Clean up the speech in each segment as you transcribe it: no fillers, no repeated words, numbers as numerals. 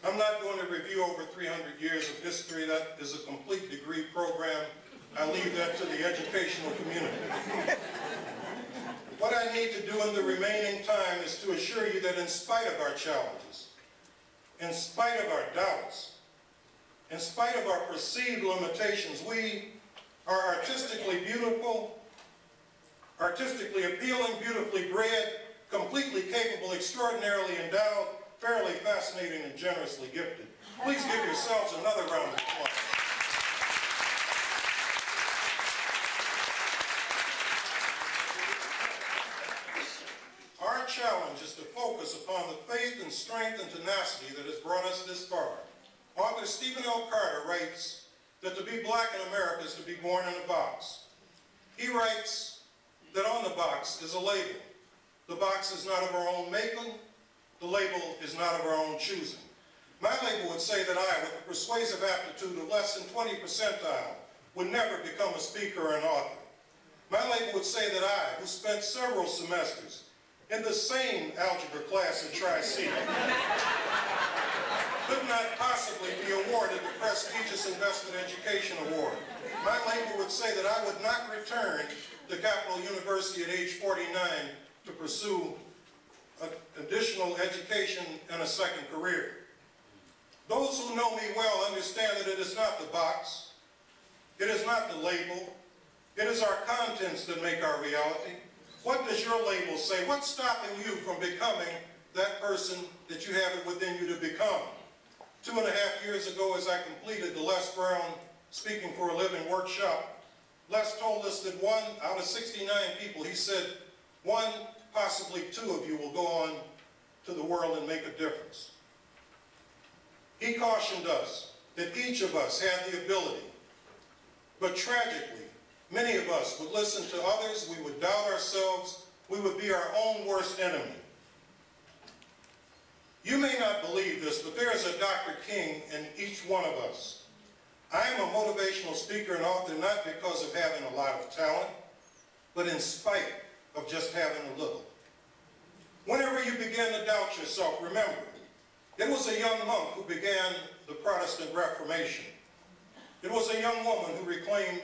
I'm not going to review over 300 years of history. That is a complete degree program. I leave that to the educational community. What I need to do in the remaining time is to assure you that in spite of our challenges, in spite of our doubts, in spite of our perceived limitations, we are artistically beautiful, artistically appealing, beautifully bred, completely capable, extraordinarily endowed, fairly fascinating, and generously gifted. Please give yourselves another round of applause. Our challenge is to focus upon the faith and strength and tenacity that has brought us this far. Author Stephen L. Carter writes that to be black in America is to be born in a box. He writes that on the box is a label. The box is not of our own making. The label is not of our own choosing. My label would say that I, with a persuasive aptitude of less than 20 percentile, would never become a speaker or an author. My label would say that I, who spent several semesters in the same algebra class at Tri-C, could not possibly be awarded the prestigious Investment Education Award. My label would say that I would not return to Capital University at age 49 to pursue additional education and a second career. Those who know me well understand that it is not the box, it is not the label, it is our contents that make our reality. What does your label say? What's stopping you from becoming that person that you have it within you to become? 2.5 years ago, as I completed the Les Brown Speaking for a Living workshop, Les told us that 1 out of 69 people, he said, 1, possibly 2 of you will go on to the world and make a difference. He cautioned us that each of us had the ability, but tragically, many of us would listen to others, we would doubt ourselves, we would be our own worst enemy. You may not believe this, but there is a Dr. King in each one of us. I am a motivational speaker and author not because of having a lot of talent, but in spite of just having a little. Whenever you begin to doubt yourself, remember, it was a young monk who began the Protestant Reformation. It was a young woman who reclaimed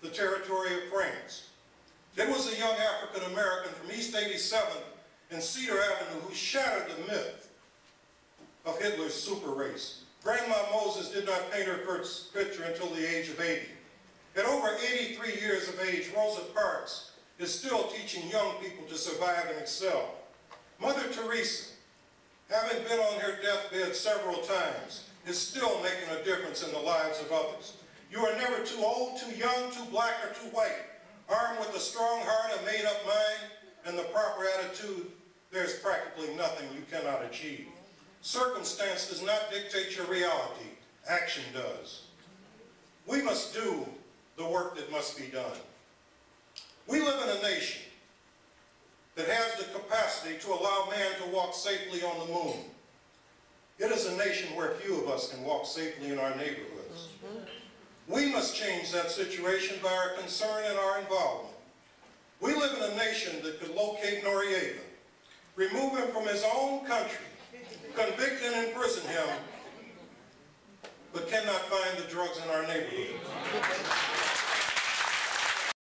the territory of France. It was a young African American from East 87th and Cedar Avenue who shattered the myth of Hitler's super race. Grandma Moses did not paint her first picture until the age of 80. At over 83 years of age, Rosa Parks is still teaching young people to survive and excel. Mother Teresa, having been on her deathbed several times, is still making a difference in the lives of others. You are never too old, too young, too black, or too white. Armed with a strong heart, a made-up mind, and the proper attitude, there's practically nothing you cannot achieve. Circumstance does not dictate your reality. Action does. We must do the work that must be done. We live in a nation that has the capacity to allow man to walk safely on the moon. It is a nation where few of us can walk safely in our neighborhoods. We must change that situation by our concern and our involvement. We live in a nation that could locate Noriega, remove him from his own country, convict and imprison him, but cannot find the drugs in our neighborhood.